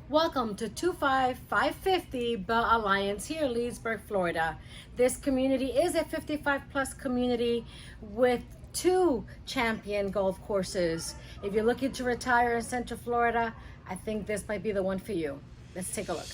Welcome to 25550 Bell Alliance here in Leesburg, Florida. This community is a 55 plus community with 2 champion golf courses. If you're looking to retire in Central Florida, I think this might be the one for you. Let's take a look.